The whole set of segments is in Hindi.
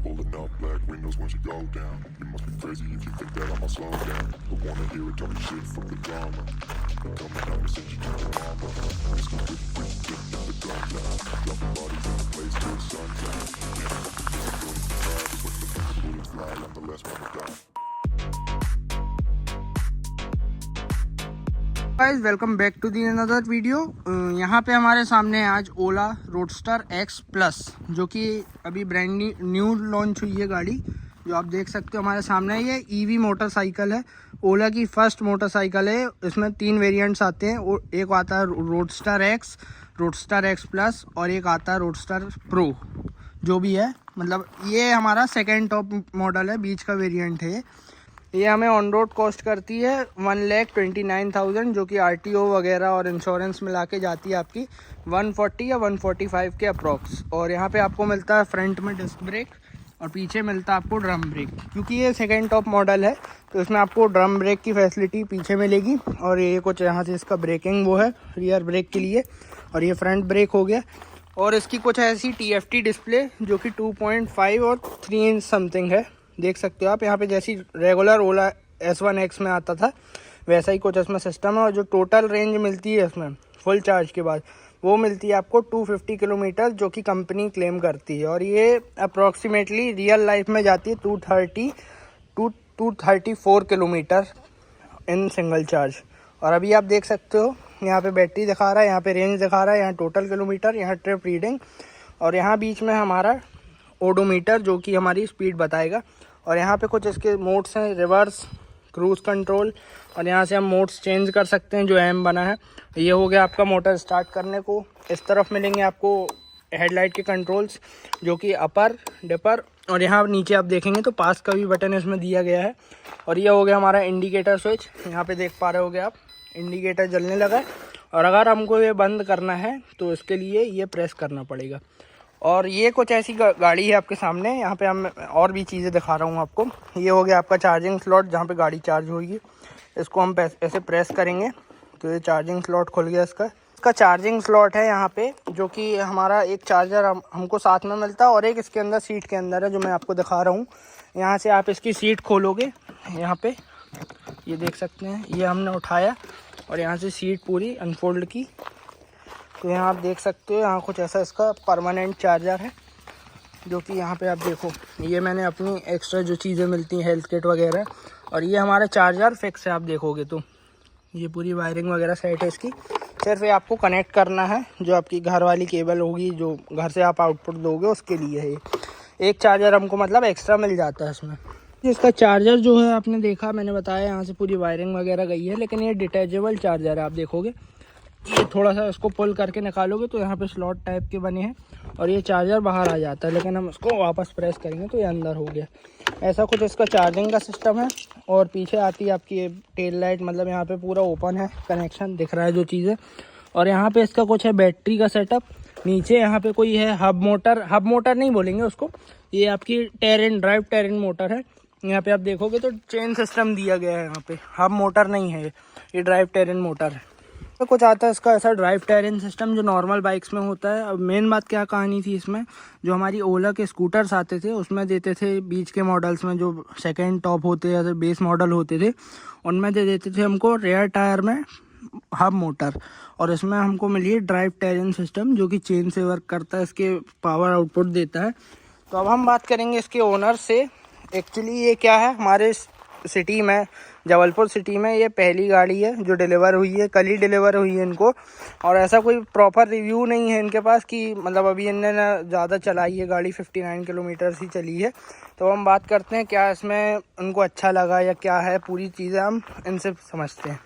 Pulling up black windows once you go down. You must be crazy if you think that I'ma slow down. Don't wanna hear it, talking shit from the drama. Keep it coming, I'ma send you to your mama. It's gonna get get the gun down. Dropping bodies in the place till the sun's out. Yeah, fucking feeling the vibe is when the bullets fly. I'm the last one to die. Guys welcome back to the another video. यहाँ पे हमारे सामने है आज ओला रोडस्टर एक्स प्लस, जो कि अभी ब्रांड न्यू लॉन्च हुई है गाड़ी, जो आप देख सकते हो हमारे सामने। ये ईवी मोटरसाइकिल है, ओला की फर्स्ट मोटरसाइकिल है। इसमें 3 वेरिएंट्स आते हैं, एक आता है रोडस्टर एक्स प्लस और एक आता है रोडस्टर प्रो, जो भी है। मतलब ये हमारा सेकेंड टॉप मॉडल है, बीच का वेरिएंट है। ये हमें ऑन रोड कॉस्ट करती है 1,29,000, जो कि आरटीओ वगैरह और इंश्योरेंस मिला के जाती है आपकी 140 या 145 के अप्रॉक्स। और यहाँ पे आपको मिलता है फ्रंट में डिस्क ब्रेक और पीछे मिलता है आपको ड्रम ब्रेक। क्योंकि ये सेकेंड टॉप मॉडल है तो इसमें आपको ड्रम ब्रेक की फैसिलिटी पीछे मिलेगी। और ये कुछ यहाँ से इसका ब्रेकिंग वो है रियर ब्रेक के लिए, और ये फ्रंट ब्रेक हो गया। और इसकी कुछ ऐसी TFT डिस्प्ले जो कि 2.5 और 3 इंच समथिंग है, देख सकते हो आप। यहाँ पे जैसी रेगुलर ओला S1X में आता था वैसा ही कुछ इसमें सिस्टम है। और जो टोटल रेंज मिलती है इसमें फुल चार्ज के बाद, वो मिलती है आपको 250 किलोमीटर, जो कि कंपनी क्लेम करती है। और ये अप्रॉक्सीमेटली रियल लाइफ में जाती है 234 किलोमीटर इन सिंगल चार्ज। और अभी आप देख सकते हो यहाँ पे बैटरी दिखा रहा है, यहाँ पे रेंज दिखा रहा है, यहाँ टोटल किलोमीटर, यहाँ ट्रिप रीडिंग, और यहाँ बीच में हमारा ओडोमीटर जो कि हमारी स्पीड बताएगा। और यहाँ पे कुछ इसके मोड्स हैं, रिवर्स, क्रूज़ कंट्रोल, और यहाँ से हम मोड्स चेंज कर सकते हैं जो एम बना है। ये हो गया आपका मोटर स्टार्ट करने को। इस तरफ मिलेंगे आपको हेडलाइट के कंट्रोल्स, जो कि अपर, डिपर, और यहाँ नीचे आप देखेंगे तो पास का भी बटन इसमें दिया गया है। और ये हो गया हमारा इंडिकेटर स्विच, यहाँ पे देख पा रहे होगे आप, इंडिकेटर जलने लगा है। और अगर हमको ये बंद करना है तो इसके लिए ये प्रेस करना पड़ेगा। और ये कुछ ऐसी गाड़ी है आपके सामने। यहाँ पे हम और भी चीज़ें दिखा रहा हूँ आपको। ये हो गया आपका चार्जिंग स्लॉट, जहाँ पे गाड़ी चार्ज होगी। इसको हम ऐसे प्रेस करेंगे तो ये चार्जिंग स्लॉट खुल गया। इसका चार्जिंग स्लॉट है यहाँ पे, जो कि हमारा एक चार्जर हमको साथ में मिलता है और एक इसके अंदर सीट के अंदर है, जो मैं आपको दिखा रहा हूँ। यहाँ से आप इसकी सीट खोलोगे, यहाँ पे ये देख सकते हैं, ये हमने उठाया और यहाँ से सीट पूरी अनफोल्ड की, तो यहाँ आप देख सकते हो। यहाँ कुछ ऐसा इसका परमानेंट चार्जर है, जो कि यहाँ पे आप देखो, ये मैंने अपनी एक्स्ट्रा जो चीज़ें मिलती हैं, हेल्थ किट वगैरह, और ये हमारा चार्जर फिक्स है। आप देखोगे तो ये पूरी वायरिंग वगैरह सेट है इसकी। सिर्फ ये आपको कनेक्ट करना है, जो आपकी घर वाली केबल होगी, जो घर से आप आउटपुट दोगे उसके लिए है। एक चार्जर हमको मतलब एक्स्ट्रा मिल जाता है इसमें। इसका चार्जर जो है आपने देखा, मैंने बताया यहाँ से पूरी वायरिंग वगैरह गई है, लेकिन ये डिटैचेबल चार्जर है। आप देखोगे ये थोड़ा सा इसको पुल करके निकालोगे तो यहाँ पे स्लॉट टाइप के बने हैं और ये चार्जर बाहर आ जाता है, लेकिन हम इसको वापस प्रेस करेंगे तो ये अंदर हो गया। ऐसा कुछ इसका चार्जिंग का सिस्टम है। और पीछे आती है आपकी टेल लाइट, मतलब यहाँ पे पूरा ओपन है, कनेक्शन दिख रहा है जो चीज़ें। और यहाँ पे इसका कुछ है बैटरी का सेटअप। नीचे यहाँ पे कोई है हब मोटर नहीं बोलेंगे उसको, ये आपकी ड्राइव टेरेन मोटर है। यहाँ पे आप देखोगे तो चेन सिस्टम दिया गया है, यहाँ पे हब मोटर नहीं है, ये ड्राइव टेरेन मोटर है। तो कुछ आता है इसका ऐसा ड्राइव टेरेन सिस्टम, जो नॉर्मल बाइक्स में होता है। अब मेन बात क्या कहानी थी इसमें, जो हमारी ओला के स्कूटर्स आते थे उसमें देते थे, बीच के मॉडल्स में जो सेकंड टॉप होते या बेस मॉडल होते थे, उनमें दे देते थे हमको रेयर टायर में हब मोटर। और इसमें हमको मिली है ड्राइव टेरेन सिस्टम, जो कि चेन से वर्क करता है, इसके पावर आउटपुट देता है। तो अब हम बात करेंगे इसके ओनर से। एक्चुअली ये क्या है, हमारे सिटी में, जबलपुर सिटी में ये पहली गाड़ी है जो डिलीवर हुई है, कल ही डिलीवर हुई है इनको। और ऐसा कोई प्रॉपर रिव्यू नहीं है इनके पास कि मतलब अभी इन्होंने ना ज़्यादा चलाई है गाड़ी, 59 किलोमीटर ही चली है। तो हम बात करते हैं क्या इसमें उनको अच्छा लगा या क्या है, पूरी चीज़ें हम इनसे समझते हैं।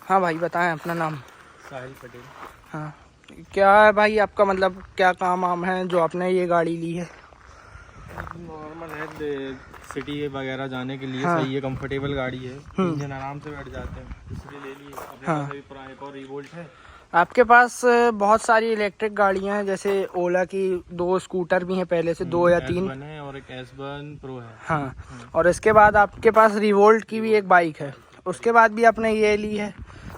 हाँ भाई बताएं अपना नाम। साहिल पटेल। हाँ, क्या है भाई आपका, मतलब क्या काम है जो आपने ये गाड़ी ली है? नॉर्मल है, सिटी वगैरह जाने के लिए हाँ। सही है, कंफर्टेबल गाड़ी है, इंजन आराम से बैठ जाते हैं, इसलिए ले लिए। अपने हाँ। पास अभी पुराना एक और रिवोल्ट है। आपके पास बहुत सारी इलेक्ट्रिक गाड़ियां हैं, जैसे ओला की 2 स्कूटर भी हैं पहले से, 2 या 3 है और एक S1 प्रो है। हाँ, और इसके बाद आपके पास रिवोल्ट की भी एक बाइक है, उसके बाद भी आपने ये ली है।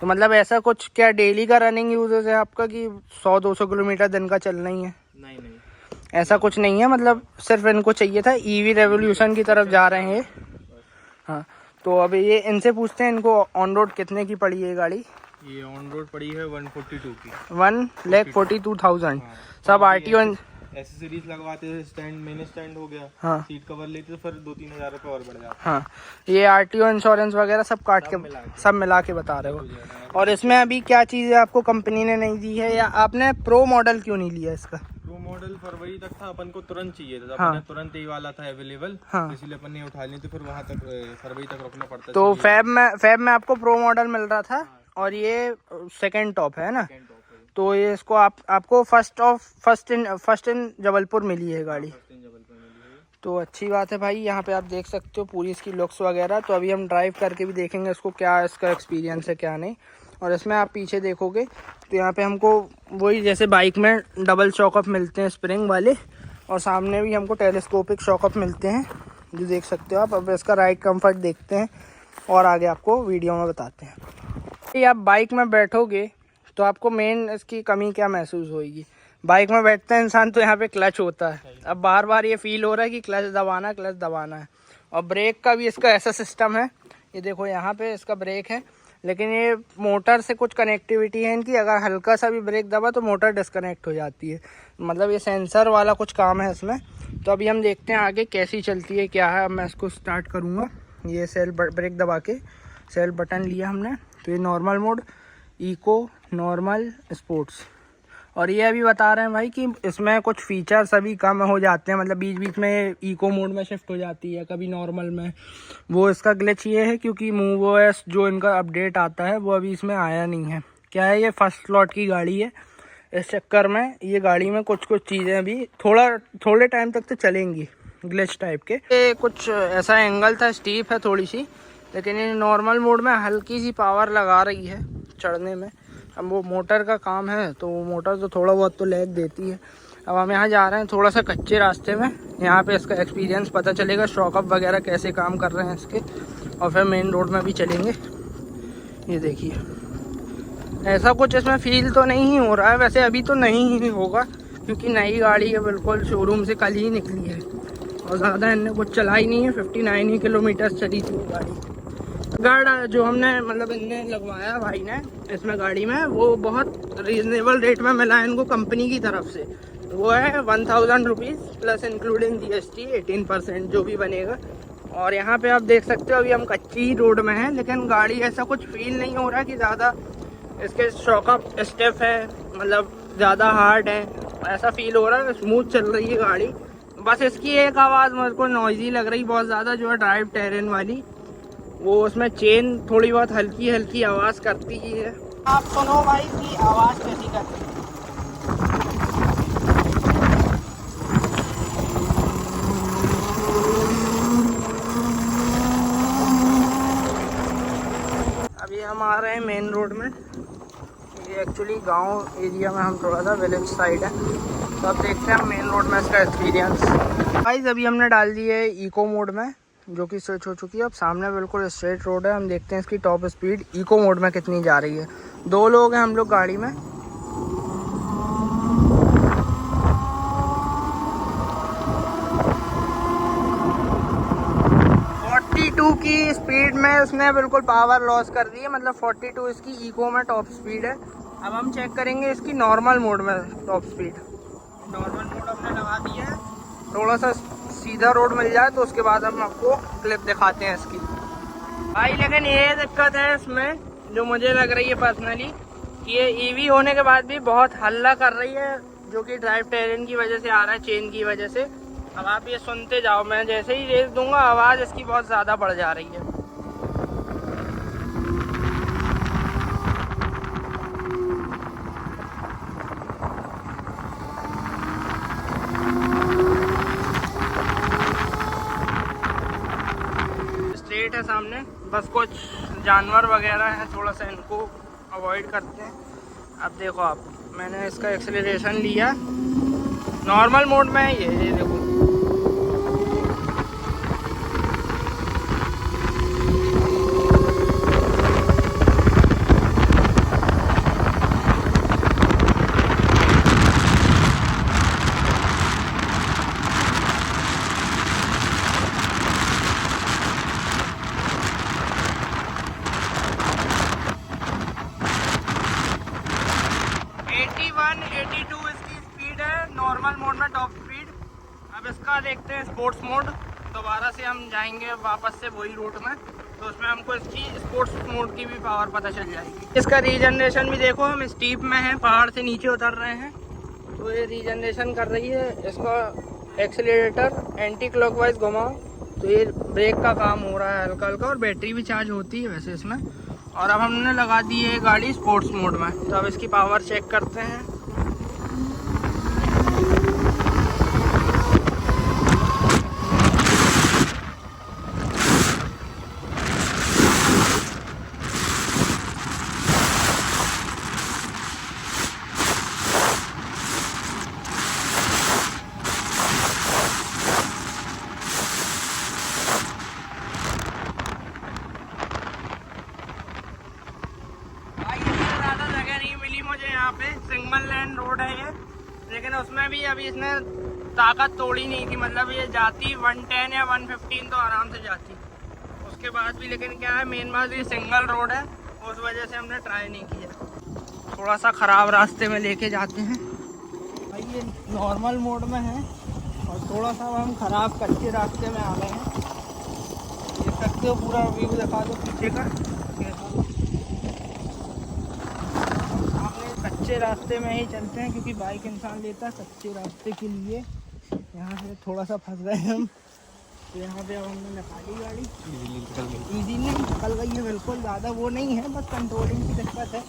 तो मतलब ऐसा कुछ क्या डेली का रनिंग यूजेस है आपका कि 100-200 किलोमीटर दिन का चलना ही है? नहीं, ऐसा कुछ नहीं है, मतलब सिर्फ इनको चाहिए था, ईवी रेवोल्यूशन की तरफ जा रहे हैं। हाँ, तो अभी ये इनसे पूछते हैं इनको ऑन रोड कितने की पड़ी है गाड़ी। ये ऑन रोड पड़ी है 142 की, 1,42,000। हाँ। सब आरटीओ एसेसरीज लगवाते थे, स्टैंड मेन स्टैंड हो गया, हाँ सीट कवर लेते तो फिर 2-3 हज़ार रुपये और बढ़ जाता। हाँ, ये आरटीओ इंश्योरेंस वगैरह सब काट के सब मिला के बता रहे हो। और इसमें अभी क्या चीज़ है आपको कंपनी ने नहीं दी है, या आपने प्रो मॉडल क्यों नहीं लिया इसका? प्रो मॉडल फरवरी तक था, अपन को तुरंत चाहिए था, हाँ। अपने तुरंत ही वाला था अवेलेबल, हाँ। इसलिए अपन ने उठा ली, तो फिर वहाँ तक फरवरी तक रुकना पड़ता। तो फैब में आपको प्रो मॉडल मिल रहा था, और ये सेकंड टॉप है ना, तो ये इसको आपको फर्स्ट इन जबलपुर मिली है गाड़ी। तो अच्छी बात है भाई। यहाँ पे आप देख सकते हो पूरी इसकी लुक्स वगैरह। तो अभी हम ड्राइव करके भी देखेंगे इसको, क्या इसका एक्सपीरियंस है क्या नहीं। और इसमें आप पीछे देखोगे तो यहाँ पे हमको वही जैसे बाइक में डबल शॉकअप मिलते हैं स्प्रिंग वाले, और सामने भी हमको टेलीस्कोपिक शॉकअप मिलते हैं, जो देख सकते हो आप। अब इसका राइड कंफर्ट देखते हैं और आगे आपको वीडियो में बताते हैं। ये आप बाइक में बैठोगे तो आपको मेन इसकी कमी क्या महसूस होगी? बाइक में बैठता है इंसान तो यहाँ पे क्लच होता है। अब बार बार ये फील हो रहा है कि क्लच दबाना है। और ब्रेक का भी इसका ऐसा सिस्टम है, ये देखो यहाँ पे इसका ब्रेक है, लेकिन ये मोटर से कुछ कनेक्टिविटी है इनकी। अगर हल्का सा भी ब्रेक दबा तो मोटर डिस्कनेक्ट हो जाती है, मतलब ये सेंसर वाला कुछ काम है इसमें। तो अभी हम देखते हैं आगे कैसी चलती है क्या है। अब मैं इसको स्टार्ट करूँगा, ये ब्रेक दबा के सेल बटन लिया हमने। तो ये normal mode, eco, normal, sports. और ये अभी बता रहे हैं भाई कि इसमें कुछ फीचर्स अभी कम हो जाते हैं, मतलब बीच बीच में इको मोड में शिफ्ट हो जाती है, कभी नॉर्मल में। वो इसका ग्लिच ये है क्योंकि MoveOS जो इनका अपडेट आता है वो अभी इसमें आया नहीं है। क्या है, ये फर्स्ट स्लॉट की गाड़ी है, इस चक्कर में ये गाड़ी में कुछ चीज़ें अभी थोड़े टाइम तक तो चलेंगी ग्लिच टाइप के। ये कुछ ऐसा एंगल था, स्टीप है थोड़ी सी, लेकिन ये नॉर्मल मोड में हल्की सी पावर लगा रही है चढ़ने में। अब वो मोटर का काम है, तो मोटर तो थोड़ा बहुत तो लैग देती है। अब हम यहाँ जा रहे हैं थोड़ा सा कच्चे रास्ते में, यहाँ पे इसका एक्सपीरियंस पता चलेगा, शॉकअप वगैरह कैसे काम कर रहे हैं इसके, और फिर मेन रोड में भी चलेंगे। ये देखिए, ऐसा कुछ इसमें फील तो नहीं हो रहा है, वैसे अभी तो नहीं ही होगा क्योंकि नई गाड़ी है, बिल्कुल शोरूम से कल ही निकली है, और ज़्यादा इनने कुछ चला ही नहीं है। 59 ही किलोमीटर चली थी वो गाड़ी। गार्ड जो हमने मतलब इनने लगवाया भाई ने इसमें गाड़ी में, वो बहुत रीजनेबल रेट में मिला है इनको कंपनी की तरफ से। वो है 1000 रुपीज़ प्लस इंक्लूडिंग GST 18% जो भी बनेगा। और यहाँ पे आप देख सकते हो अभी हम कच्ची रोड में हैं, लेकिन गाड़ी ऐसा कुछ फील नहीं हो रहा कि ज़्यादा इसके शॉकअप स्टेप है, मतलब ज़्यादा हार्ड है, ऐसा फील हो रहा है। स्मूथ चल रही है गाड़ी। बस इसकी एक आवाज़ मेरे को नॉइजी लग रही बहुत ज़्यादा, जो है ड्राइव टेरेन वाली, वो उसमें चेन थोड़ी बहुत हल्की आवाज़ करती ही है। आप सुनो भाई की आवाज़ कैसी करती है। अभी हम आ रहे हैं मेन रोड में। ये एक्चुअली गांव एरिया में हम थोड़ा सा विलेज साइड है, तो अब देखते हैं हम मेन रोड में इसका एक्सपीरियंस। गाइस अभी हमने डाल दी है इको मोड में, जो कि स्विच हो चुकी है। अब सामने बिल्कुल स्ट्रेट रोड है, हम देखते हैं इसकी टॉप स्पीड इको मोड में कितनी जा रही है। 2 लोग हैं हम लोग गाड़ी में। की स्पीड में उसने बिल्कुल पावर लॉस कर दी है, मतलब 42 इसकी इको में टॉप स्पीड है। अब हम चेक करेंगे इसकी नॉर्मल मोड में टॉप स्पीड। नॉर्मल मोड हमने लगा दिया है, थोड़ा सा सीधा रोड मिल जाए तो उसके बाद हम आपको क्लिप दिखाते हैं इसकी भाई। लेकिन ये दिक्कत है इसमें जो मुझे लग रही है पर्सनली, कि ये ईवी होने के बाद भी बहुत हल्ला कर रही है, जो कि ड्राइव टेरेन की वजह से आ रहा है, चेन की वजह से। अब आप ये सुनते जाओ, मैं जैसे ही रेस दूंगा आवाज़ इसकी बहुत ज़्यादा बढ़ जा रही है। स्ट्रेट है सामने, बस कुछ जानवर वगैरह हैं, थोड़ा सा इनको अवॉइड करते हैं। अब देखो आप, मैंने इसका एक्सेलरेशन लिया, नॉर्मल मोड में है ये देखो। इसका देखते हैं स्पोर्ट्स मोड। दोबारा से हम जाएंगे वापस से वही रूट में, तो उसमें हमको इसकी स्पोर्ट्स मोड की भी पावर पता चल जाएगी। इसका रीजनरेशन भी देखो, हम स्टीप में हैं, पहाड़ से नीचे उतर रहे हैं, तो ये रीजनरेशन कर रही है। इसका एक्सीलरेटर एंटी क्लॉकवाइज घुमाओ तो ये ब्रेक का काम हो रहा है हल्का हल्का, और बैटरी भी चार्ज होती है वैसे इसमें। और अब हमने लगा दी है गाड़ी स्पोर्ट्स मोड में, तो अब इसकी पावर चेक करते हैं। यहाँ पे सिंगल लेन रोड है ये, लेकिन उसमें भी अभी इसने ताकत तोड़ी नहीं थी, मतलब ये जाती 110 या 115 तो आराम से जाती उसके बाद भी। लेकिन क्या है, मेन बात ये सिंगल रोड है, उस वजह से हमने ट्राई नहीं किया। थोड़ा सा ख़राब रास्ते में लेके जाते हैं भाई, ये नॉर्मल मोड में है और थोड़ा सा हम ख़राब कच्चे रास्ते में आ गए हैं। देख सकते हो, पूरा व्यू दिखा दो पीछे का। कच्चे रास्ते में ही चलते हैं क्योंकि बाइक इंसान लेता है कच्चे रास्ते के लिए। यहाँ से थोड़ा सा फंस गए हम, तो यहाँ पे अब हमने निकाली गाड़ी, इजीली निकल गई है बिल्कुल। ज़्यादा वो नहीं है, बस कंट्रोलिंग की दिक्कत है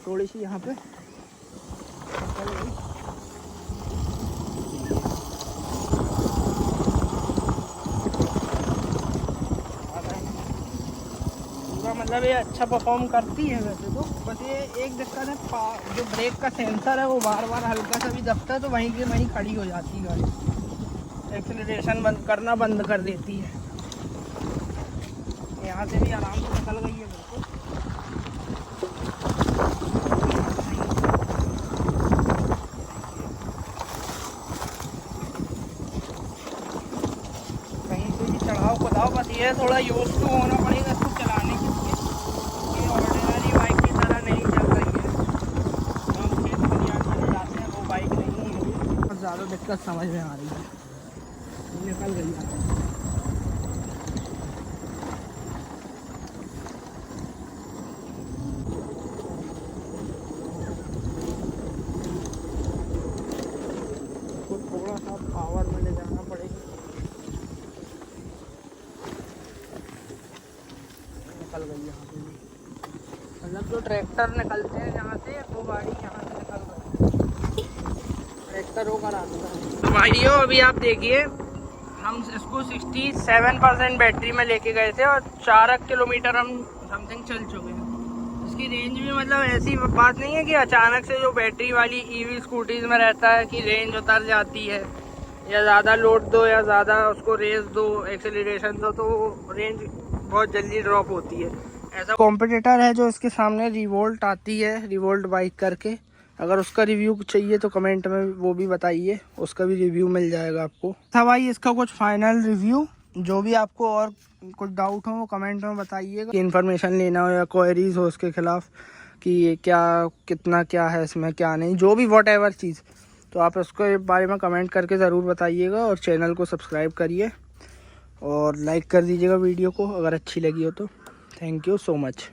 थोड़ी सी, यहाँ पे निकल गई। मतलब ये अच्छा परफॉर्म करती है वैसे तो, बस ये एक दिक्कत है, जो ब्रेक का सेंसर है वो बार बार हल्का सा भी दबता है तो वहीं के वहीं खड़ी हो जाती है गाड़ी, एक्सीलरेशन बंद करना बंद कर देती है। यहाँ से भी आराम से निकल गई है बिल्कुल। कहीं से भी चढ़ाओ खुदाओ, बस ये थोड़ा यूज टू होना पड़ेगा इसको चलाने के लिए। ऑर्डिनरी बाइक की तरह नहीं चल रही है, हम खेत खलियान में जाते हैं वो बाइक नहीं है, बहुत ज़्यादा दिक्कत समझ में आ रही है। निकल गई है तो थोड़ा सा पावर में ले जाना पड़ेगा। निकल गई यहाँ पे भी, मतलब जो ट्रैक्टर निकलते हैं यहाँ से वो गाड़ी यहाँ से निकल गई, ट्रैक्टरों का रास्ता है। तो भाइयों अभी आप देखिए, हम इसको 67% बैटरी में लेके गए थे और 4 किलोमीटर हम समथिंग चल चुके हैं। इसकी रेंज भी मतलब ऐसी बात नहीं है कि अचानक से जो बैटरी वाली ईवी स्कूटीज़ में रहता है कि रेंज उतर जाती है, या ज़्यादा लोड दो या ज़्यादा उसको रेस दो, एक्सेलरेशन दो, तो रेंज बहुत जल्दी ड्रॉप होती है। ऐसा कॉम्पिटिटर है जो इसके सामने, रिवोल्ट आती है, रिवोल्ट बाइक करके। अगर उसका रिव्यू चाहिए तो कमेंट में वो भी बताइए, उसका भी रिव्यू मिल जाएगा आपको। था भाई इसका कुछ फाइनल रिव्यू, जो भी आपको और कुछ डाउट हो वो कमेंट में बताइएगा। इन्फॉर्मेशन लेना हो या क्वेरीज हो उसके खिलाफ कि ये क्या कितना क्या है इसमें क्या नहीं, जो भी वॉट एवर चीज़, तो आप उसके बारे में कमेंट करके ज़रूर बताइएगा। और चैनल को सब्सक्राइब करिए और लाइक कर दीजिएगा वीडियो को अगर अच्छी लगी हो तो। Thank you so much.